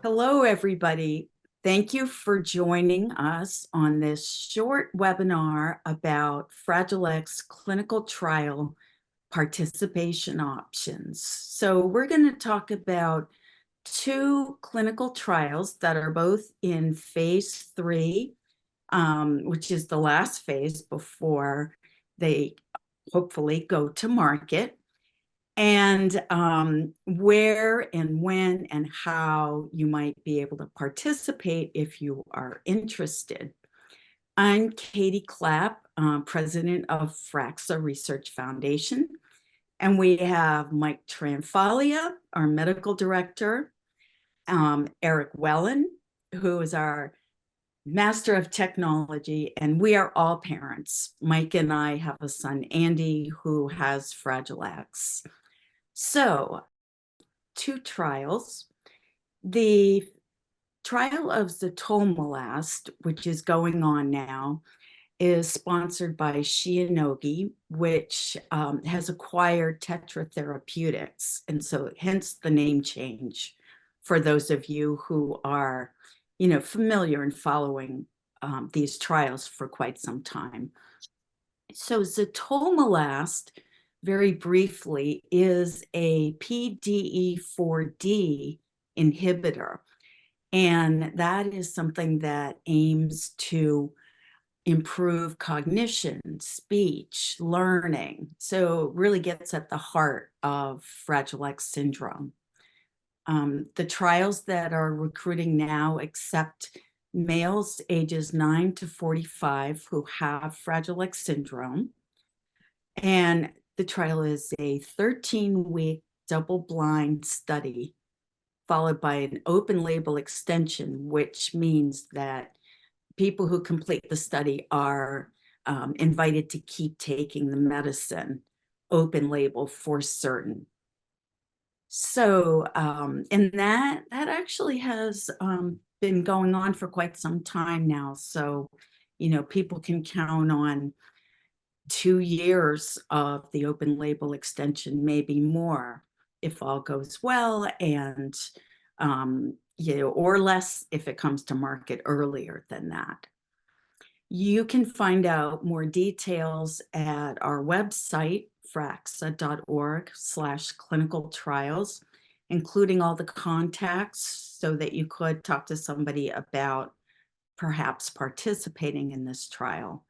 Hello, everybody. Thank you for joining us on this short webinar about Fragile X clinical trial participation options. So we're going to talk about two clinical trials that are both in phase 3, which is the last phase before they hopefully go to market. And where and when and how you might be able to participate if you are interested. I'm Katie Clapp, President of FRAXA Research Foundation, and we have Mike Tranfaglia, our medical director, Eric Wellen, who is our Master of Technology, and we are all parents. Mike and I have a son, Andy, who has Fragile X. So, two trials. The trial of Zatolmilast, which is going on now, is sponsored by Shionogi, which has acquired Tetra Therapeutics, and so hence the name change for those of you who are, familiar and following these trials for quite some time. So Zatolmilast, very briefly, is a PDE4D inhibitor. And that is something that aims to improve cognition, speech, learning. So it really gets at the heart of Fragile X syndrome. The trials that are recruiting now accept males ages 9 to 45 who have Fragile X syndrome. And the trial is a 13-week double-blind study followed by an open label extension, which means that people who complete the study are invited to keep taking the medicine open label for certain. So, and that actually has been going on for quite some time now. So, people can count on 2 years of the open label extension, maybe more, if all goes well, and or less if it comes to market earlier than that. You can find out more details at our website, fraxa.org/clinical trials, including all the contacts so that you could talk to somebody about perhaps participating in this trial.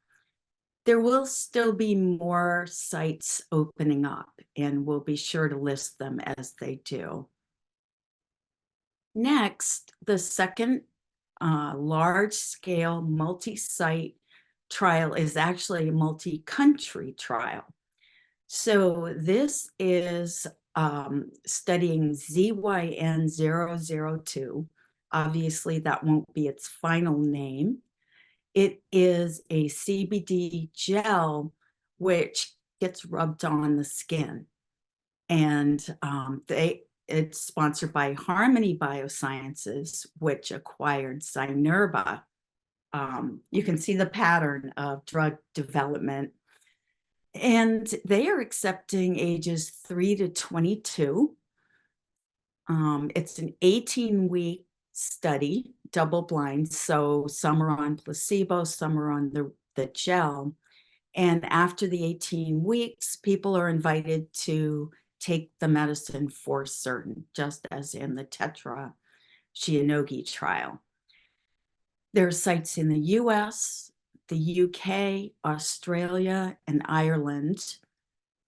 There will still be more sites opening up, and we'll be sure to list them as they do. Next, the second large-scale multi-site trial is actually a multi-country trial. So this is studying ZYN002. Obviously, that won't be its final name. It is a CBD gel which gets rubbed on the skin. And it's sponsored by Harmony Biosciences, which acquired Zynerba. You can see the pattern of drug development. And they are accepting ages 3 to 22. It's an 18-week study, double blind, so some are on placebo, some are on the gel. And after the 18 weeks, people are invited to take the medicine for certain, just as in the Tetra Shionogi trial. There are sites in the US, the UK, Australia, and Ireland.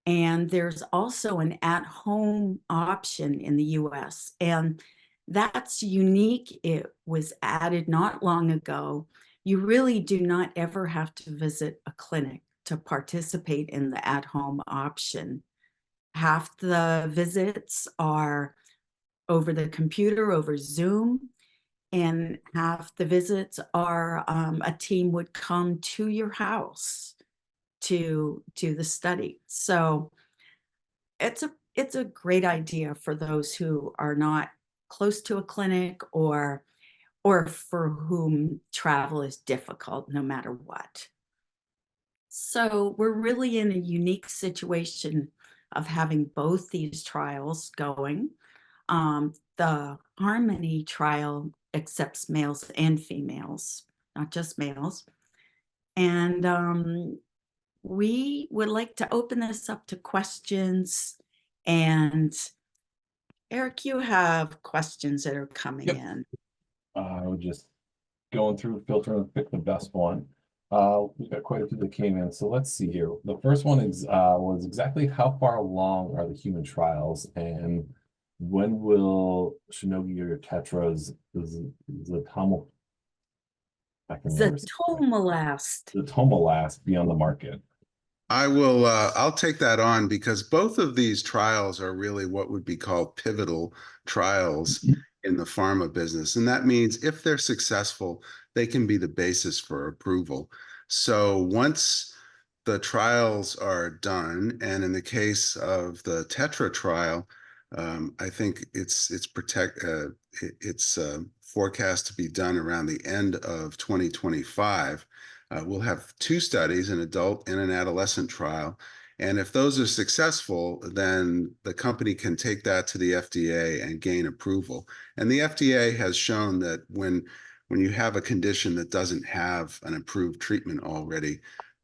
And there's also an at-home option in the US. And that's unique. It was added not long ago. You really do not ever have to visit a clinic to participate in the at-home option. Half the visits are over the computer, over Zoom, and half the visits are a team would come to your house to do the study. So it's a great idea for those who are not close to a clinic or for whom travel is difficult no matter what. So we're really in a unique situation of having both these trials going. The Harmony trial accepts males and females, not just males. And we would like to open this up to questions. And Eric, you have questions that are coming in. I would just going through, filter, and pick the best one. We've got quite a few that came in, so let's see here. The first one is was exactly how far along are the human trials, and when will Shionogi or Tetra's Zatolmilast be on the market? I'll take that on, because both of these trials are really what would be called pivotal trials in the pharma business. And that means if they're successful, they can be the basis for approval. So once the trials are done, and in the case of the Tetra trial, I think it's forecast to be done around the end of 2025. We'll have two studies, an adult and an adolescent trial. And if those are successful, then the company can take that to the FDA and gain approval. And the FDA has shown that when you have a condition that doesn't have an approved treatment already,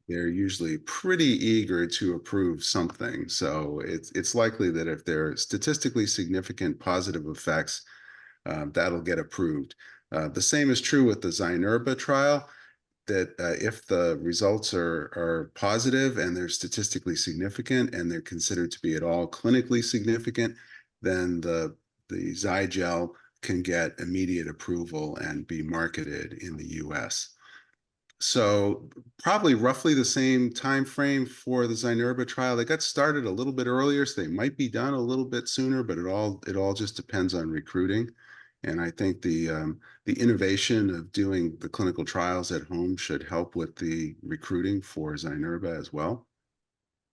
they're usually pretty eager to approve something. So it's likely that if there are statistically significant positive effects, that'll get approved. The same is true with the Zynerba trial, that if the results are positive and they're statistically significant and they're considered to be at all clinically significant, then the Zygel can get immediate approval and be marketed in the US. So probably roughly the same time frame for the Zynerba trial. They got started a little bit earlier, so they might be done a little bit sooner, but it all just depends on recruiting. And I think the innovation of doing the clinical trials at home should help with the recruiting for Zynerba as well.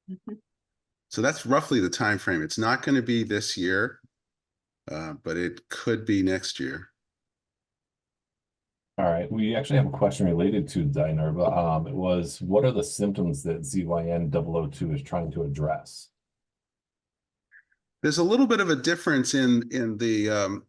Mm-hmm. So that's roughly the time frame. It's not going to be this year, but it could be next year. All right, we actually have a question related to Zynerba. It was, what are the symptoms that ZYN-002 is trying to address? There's a little bit of a difference in the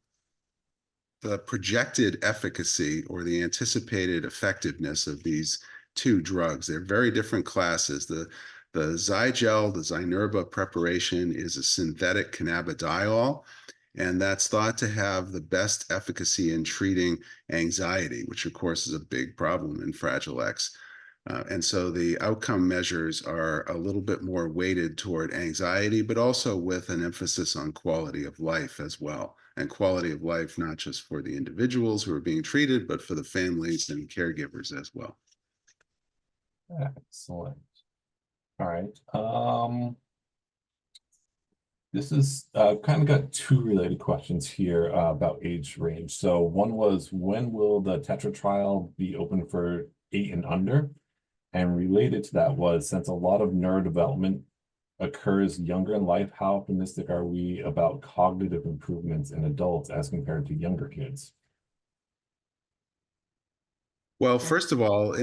projected efficacy or the anticipated effectiveness of these two drugs. They're very different classes. The Zygel, the Zynerba preparation, is a synthetic cannabidiol, and that's thought to have the best efficacy in treating anxiety, which of course is a big problem in Fragile X. And so the outcome measures are a little bit more weighted toward anxiety, but also with an emphasis on quality of life as well. And quality of life, not just for the individuals who are being treated, but for the families and caregivers as well. Excellent. All right. This is kind of got two related questions here about age range. So one was, when will the Tetra trial be open for 8 and under? And related to that was, since a lot of neurodevelopment occurs younger in life, how optimistic are we about cognitive improvements in adults as compared to younger kids? Well, first of all,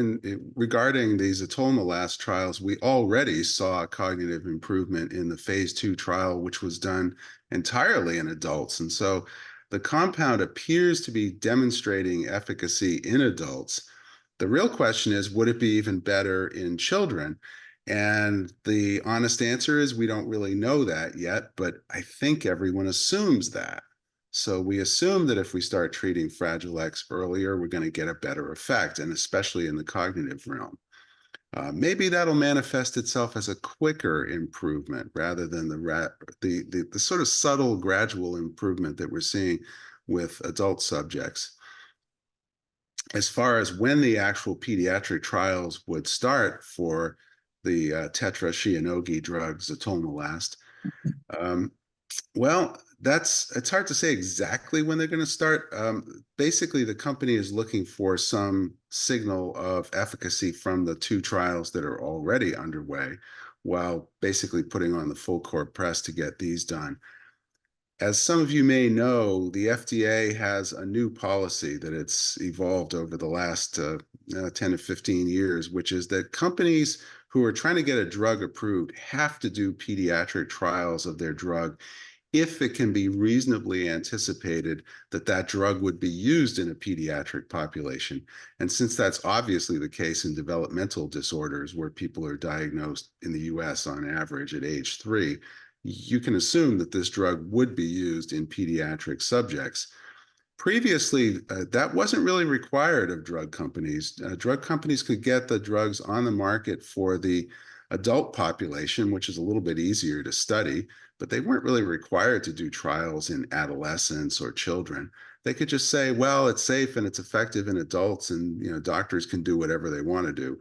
regarding these Zatolmilast trials, we already saw cognitive improvement in the phase 2 trial, which was done entirely in adults. And so the compound appears to be demonstrating efficacy in adults. The real question is, would it be even better in children? And the honest answer is, we don't really know that yet, but I think everyone assumes that. So we assume that if we start treating Fragile X earlier, we're going to get a better effect, and especially in the cognitive realm. Maybe that'll manifest itself as a quicker improvement rather than the sort of subtle, gradual improvement that we're seeing with adult subjects. As far as when the actual pediatric trials would start for the Tetra Shionogi drug Zatolmilast, well, it's hard to say exactly when they're going to start. Basically, the company is looking for some signal of efficacy from the 2 trials that are already underway, while basically putting on the full court press to get these done. As some of you may know, the FDA has a new policy that it's evolved over the last 10 to 15 years, which is that companies who are trying to get a drug approved have to do pediatric trials of their drug if it can be reasonably anticipated that that drug would be used in a pediatric population. And since that's obviously the case in developmental disorders where people are diagnosed in the US on average at age 3, you can assume that this drug would be used in pediatric subjects. Previously, that wasn't really required of drug companies. Drug companies could get the drugs on the market for the adult population, which is a little bit easier to study, but they weren't really required to do trials in adolescents or children. They could just say, well, it's safe and it's effective in adults, and doctors can do whatever they want to do.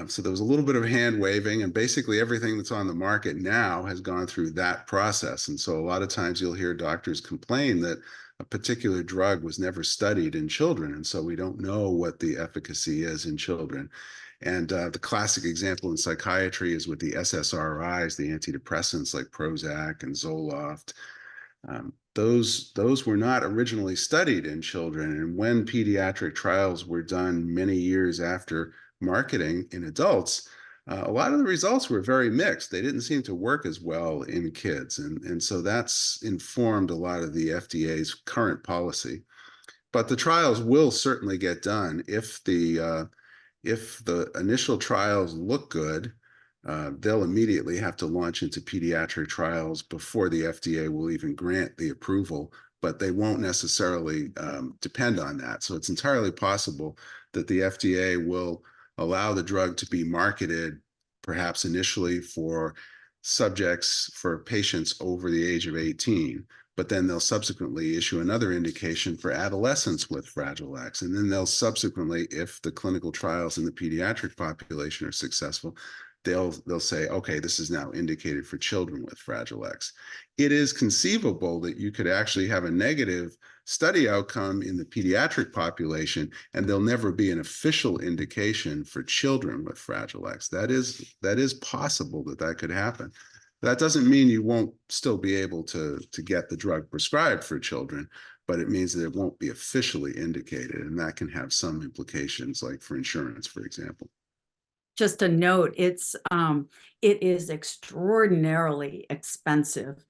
So there was a little bit of hand waving, and basically everything that's on the market now has gone through that process. And so a lot of times you'll hear doctors complain that a particular drug was never studied in children, and so we don't know what the efficacy is in children. And the classic example in psychiatry is with the SSRIs, the antidepressants like Prozac and Zoloft. Those were not originally studied in children, and when pediatric trials were done many years after marketing in adults, a lot of the results were very mixed. They didn't seem to work as well in kids. And so that's informed a lot of the FDA's current policy. But the trials will certainly get done if the initial trials look good. They'll immediately have to launch into pediatric trials before the FDA will even grant the approval, but they won't necessarily depend on that. So it's entirely possible that the FDA will allow the drug to be marketed, perhaps initially for patients over the age of 18, but then they'll subsequently issue another indication for adolescents with Fragile X. And then they'll subsequently, if the clinical trials in the pediatric population are successful, they'll say, okay, this is now indicated for children with Fragile X. It is conceivable that you could actually have a negative study outcome in the pediatric population, and there'll never be an official indication for children with Fragile X. That is possible that could happen. That doesn't mean you won't still be able to get the drug prescribed for children, but it means that it won't be officially indicated, and that can have some implications, like for insurance, for example. Just a note, it is extraordinarily expensive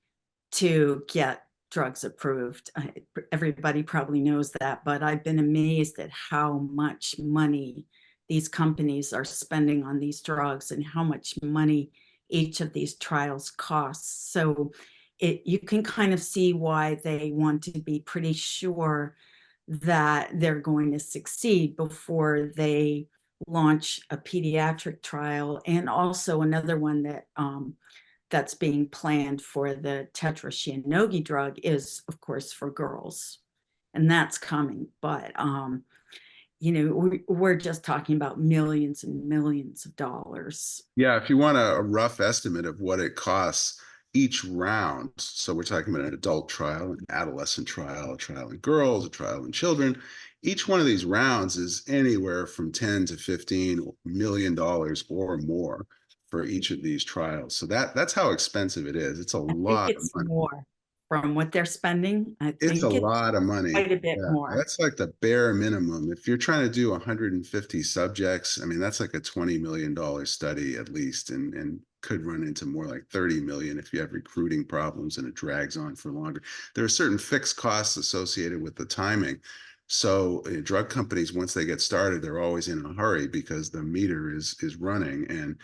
to get drugs approved. Everybody probably knows that, but I've been amazed at how much money these companies are spending on these drugs and how much money each of these trials costs. So you can kind of see why they want to be pretty sure that they're going to succeed before they launch a pediatric trial. And also another one that that's being planned for the Tetra Shionogi drug is, of course, for girls, and that's coming. But we're just talking about millions and millions of dollars. Yeah, if you want a rough estimate of what it costs each round, so we're talking about an adult trial, an adolescent trial, a trial in girls, a trial in children. Each one of these rounds is anywhere from $10 to $15 million or more for each of these trials. So that's how expensive it is. It's a lot of money. More from what they're spending. I think it's a lot of money. Quite a bit more. That's like the bare minimum. If you're trying to do 150 subjects, I mean, that's like a $20 million study at least, and could run into more like 30 million if you have recruiting problems and it drags on for longer. There are certain fixed costs associated with the timing. So drug companies, once they get started, they're always in a hurry because the meter is running, and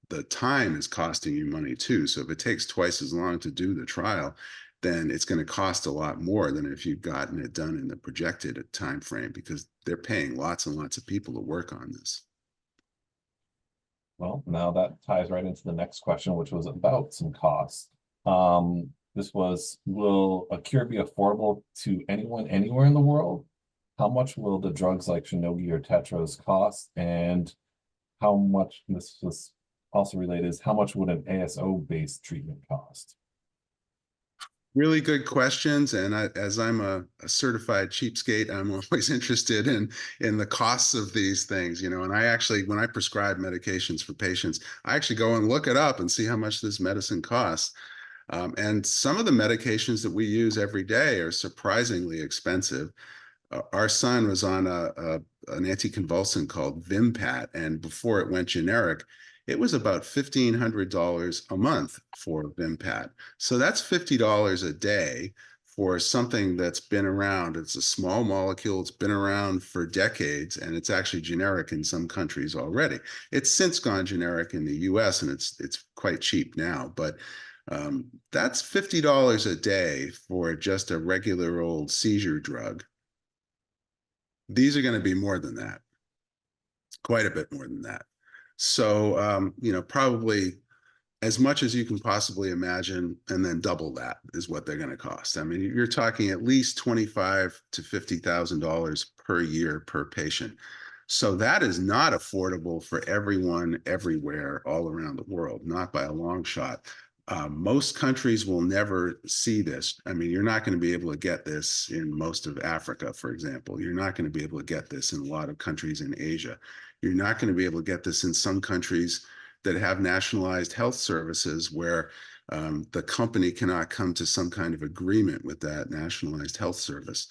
the time is costing you money too. So if it takes twice as long to do the trial, then it's going to cost a lot more than if you've gotten it done in the projected time frame, because they're paying lots and lots of people to work on this. Well, now that ties right into the next question, which was about some costs. This was, will a cure be affordable to anyone anywhere in the world? How much will the drugs like Shionogi or Tetras cost? And how much, this was also related, is how much would an ASO-based treatment cost? Really good questions. And as I'm a certified cheapskate, I'm always interested in the costs of these things, and I actually, when I prescribe medications for patients, I actually go and look it up and see how much this medicine costs. And some of the medications that we use every day are surprisingly expensive. Our son was on an anticonvulsant called Vimpat, and before it went generic, it was about $1,500 a month for Vimpat. So that's $50 a day for something that's been around. It's a small molecule. It's been around for decades, and it's actually generic in some countries already. It's since gone generic in the US, and it's quite cheap now. But that's $50 a day for just a regular old seizure drug. These are going to be more than that, quite a bit more than that. So, probably as much as you can possibly imagine, and then double that is what they're going to cost. I mean, you're talking at least $25,000 to $50,000 per year per patient. So that is not affordable for everyone, everywhere, all around the world, not by a long shot. Most countries will never see this. I mean, you're not going to be able to get this in most of Africa, for example. You're not going to be able to get this in a lot of countries in Asia. You're not going to be able to get this in some countries that have nationalized health services where the company cannot come to some kind of agreement with that nationalized health service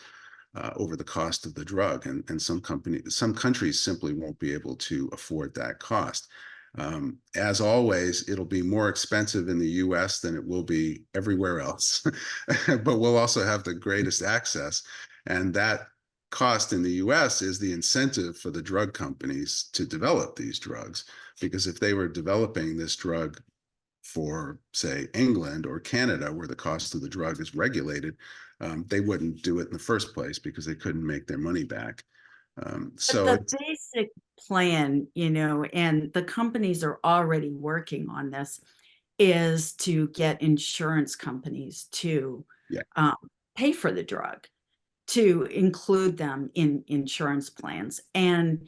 over the cost of the drug. And some countries simply won't be able to afford that cost. As always, it'll be more expensive in the US than it will be everywhere else, but we'll also have the greatest access. And that cost in the US is the incentive for the drug companies to develop these drugs. Because if they were developing this drug for, say, England or Canada, where the cost of the drug is regulated, they wouldn't do it in the first place because they couldn't make their money back. So but the basic plan, and the companies are already working on this, is to get insurance companies to pay for the drug, to include them in insurance plans. And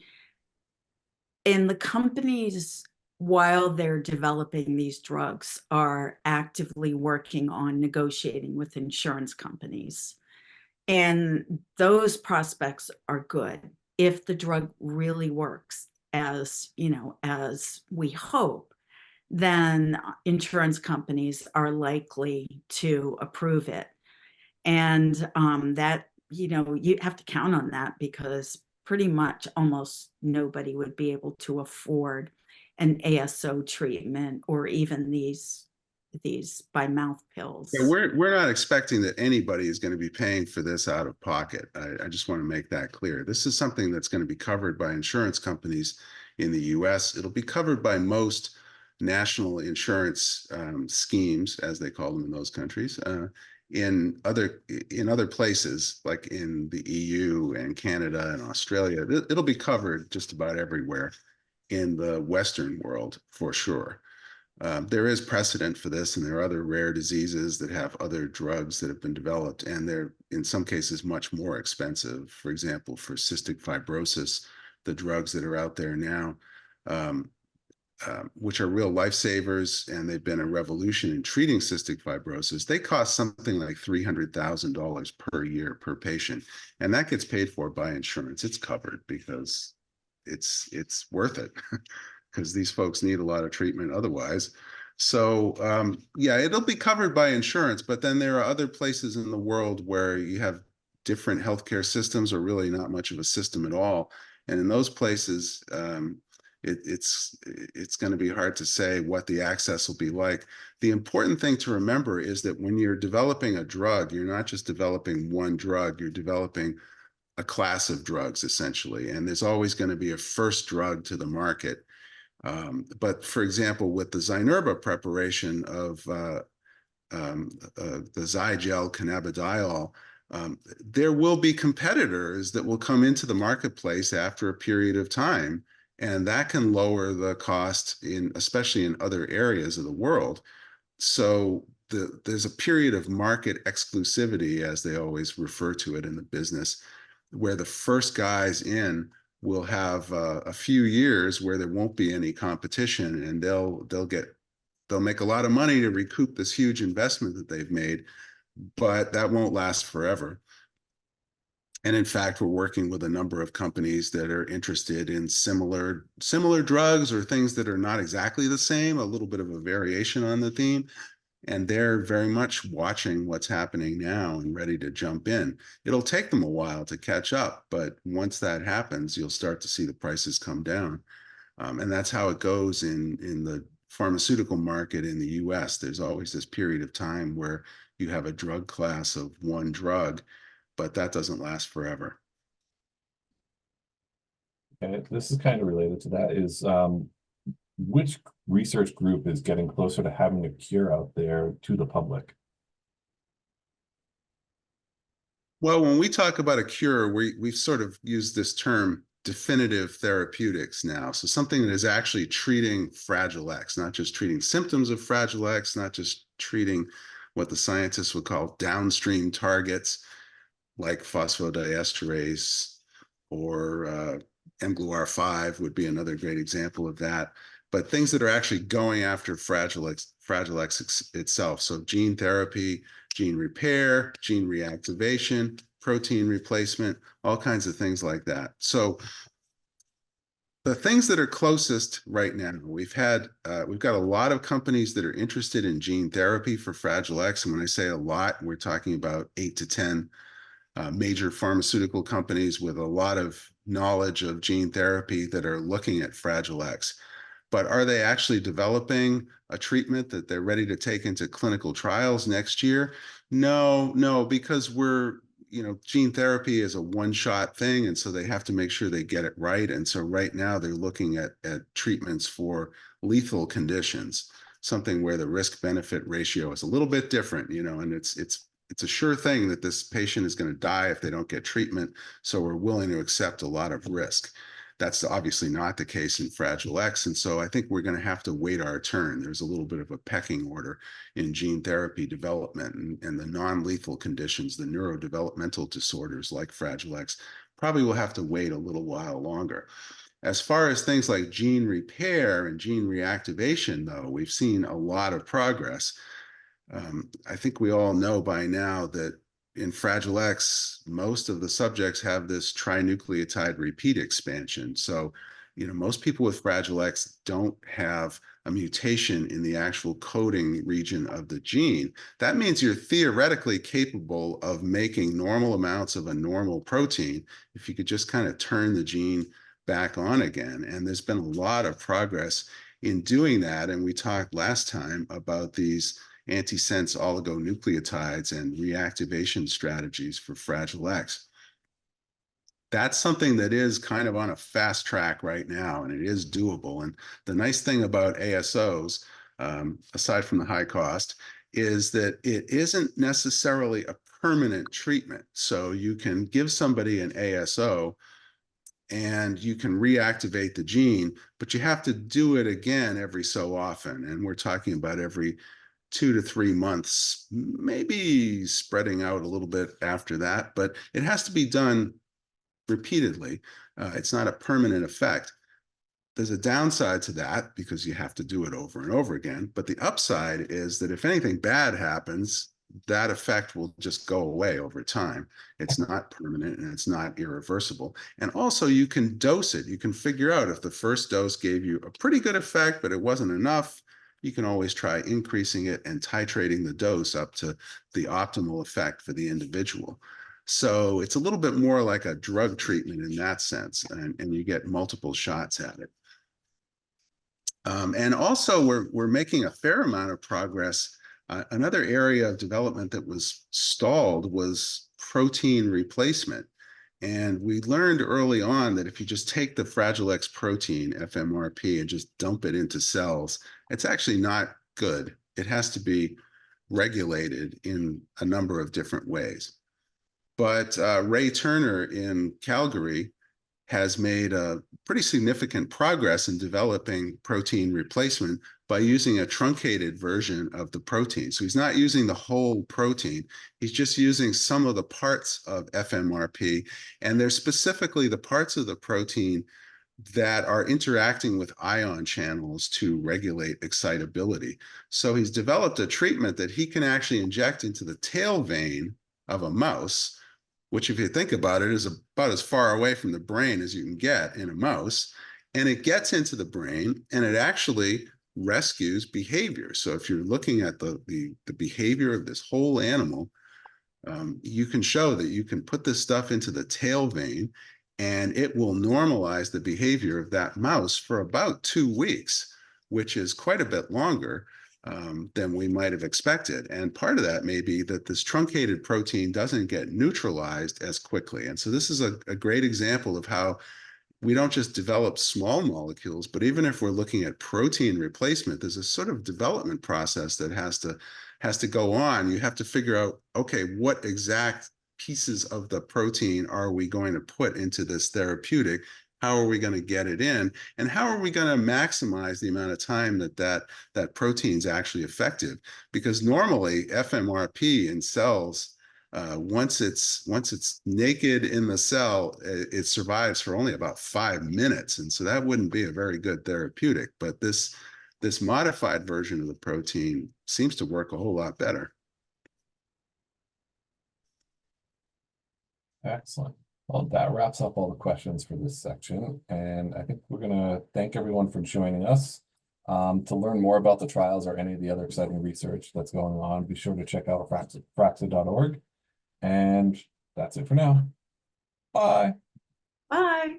the companies, while they're developing these drugs, are actively working on negotiating with insurance companies. And those prospects are good. If the drug really works as we hope, then insurance companies are likely to approve it. And that, you have to count on that, because pretty much almost nobody would be able to afford an ASO treatment or even these by mouth pills. Yeah, we're not expecting that anybody is going to be paying for this out of pocket. I just want to make that clear. This is something that's going to be covered by insurance companies in the US. It'll be covered by most national insurance schemes, as they call them in those countries. In other places, like in the EU and Canada and Australia, it'll be covered just about everywhere in the Western world for sure. There is precedent for this, and there are other rare diseases that have other drugs that have been developed, and they're in some cases much more expensive. For example, for cystic fibrosis, the drugs that are out there now, which are real lifesavers, and they've been a revolution in treating cystic fibrosis, they cost something like $300,000 per year per patient, and that gets paid for by insurance. It's covered because it's worth it. Because these folks need a lot of treatment otherwise. So it'll be covered by insurance, but then there are other places in the world where you have different healthcare systems or really not much of a system at all. And in those places, it's going to be hard to say what the access will be like. The important thing to remember is that when you're developing a drug, you're not just developing one drug, you're developing a class of drugs essentially. And there's always going to be a first drug to the market. But for example, with the Zynerba preparation of the Zygel cannabidiol, there will be competitors that will come into the marketplace after a period of time, and that can lower the cost especially in other areas of the world. So there's a period of market exclusivity, as they always refer to it in the business, where the first guys in will have a few years where there won't be any competition, and they'll make a lot of money to recoup this huge investment that they've made, but that won't last forever. And in fact, we're working with a number of companies that are interested in similar drugs or things that are not exactly the same, a little bit of a variation on the theme. And they're very much watching what's happening now and ready to jump in. It'll take them a while to catch up, but once that happens, you'll start to see the prices come down. And that's how it goes in the pharmaceutical market in the US. There's always this period of time where you have a drug class of one drug, but that doesn't last forever. And this is kind of related to that, is which research group is getting closer to having a cure out there to the public? Well, when we talk about a cure, we've sort of used this term definitive therapeutics now. So something that is actually treating Fragile X, not just treating symptoms of Fragile X, not just treating what the scientists would call downstream targets like phosphodiesterase or mGlu5 would be another great example of that. But things that are actually going after Fragile X itself. So gene therapy, gene repair, gene reactivation, protein replacement, all kinds of things like that. So the things that are closest right now, we've got a lot of companies that are interested in gene therapy for Fragile X. And when I say a lot, we're talking about 8 to 10 major pharmaceutical companies with a lot of knowledge of gene therapy that are looking at Fragile X. But are they actually developing a treatment that they're ready to take into clinical trials next year? No, because gene therapy is a one-shot thing, and so they have to make sure they get it right. And so right now they're looking at treatments for lethal conditions, something where the risk-benefit ratio is a little bit different, and it's a sure thing that this patient is going to die if they don't get treatment. So we're willing to accept a lot of risk. That's obviously not the case in Fragile X. And so I think we're going to have to wait our turn. There's a little bit of a pecking order in gene therapy development, and the non-lethal conditions, the neurodevelopmental disorders like Fragile X, probably will have to wait a little while longer. As far as things like gene repair and gene reactivation, though, we've seen a lot of progress. I think we all know by now that in Fragile X, most of the subjects have this trinucleotide repeat expansion. So, most people with Fragile X don't have a mutation in the actual coding region of the gene. That means you're theoretically capable of making normal amounts of a normal protein if you could just kind of turn the gene back on again. And there's been a lot of progress in doing that. And we talked last time about these antisense oligonucleotides and reactivation strategies for Fragile X. That's something that is kind of on a fast track right now, and it is doable. And the nice thing about ASOs, aside from the high cost, is that it isn't necessarily a permanent treatment. So you can give somebody an ASO and you can reactivate the gene, but you have to do it again every so often. And we're talking about every 2 to 3 months, maybe spreading out a little bit after that, but it has to be done repeatedly. It's not a permanent effect. There's a downside to that because you have to do it over and over again. But the upside is that if anything bad happens, that effect will just go away over time. It's not permanent and it's not irreversible. And also you can dose it. You can figure out if the first dose gave you a pretty good effect, but it wasn't enough, you can always try increasing it and titrating the dose up to the optimal effect for the individual. So it's a little bit more like a drug treatment in that sense, and you get multiple shots at it. And also we're making a fair amount of progress. Another area of development that was stalled was protein replacement. And we learned early on that if you just take the Fragile X protein, FMRP, and just dump it into cells, it's actually not good. It has to be regulated in a number of different ways. But Ray Turner in Calgary has made a pretty significant progress in developing protein replacement by using a truncated version of the protein. So he's not using the whole protein. He's just using some of the parts of FMRP, and they're specifically the parts of the protein that are interacting with ion channels to regulate excitability. So he's developed a treatment that he can actually inject into the tail vein of a mouse, which if you think about it is about as far away from the brain as you can get in a mouse. And it gets into the brain and it actually rescues behavior. So if you're looking at the behavior of this whole animal, you can show that you can put this stuff into the tail vein and it will normalize the behavior of that mouse for about 2 weeks, which is quite a bit longer than we might have expected. And part of that may be that this truncated protein doesn't get neutralized as quickly. And so this is a great example of how we don't just develop small molecules, but even if we're looking at protein replacement, there's a sort of development process that has to go on. You have to figure out, okay, what exact pieces of the protein are we going to put into this therapeutic? How are we going to get it in? And how are we going to maximize the amount of time that protein is actually effective? Because normally FMRP in cells, once it's naked in the cell, it survives for only about 5 minutes. And so that wouldn't be a very good therapeutic. But this modified version of the protein seems to work a whole lot better. Excellent. Well, that wraps up all the questions for this section. And I think we're going to thank everyone for joining us. To learn more about the trials or any of the other exciting research that's going on, be sure to check out FRAXA.org. And that's it for now. Bye. Bye.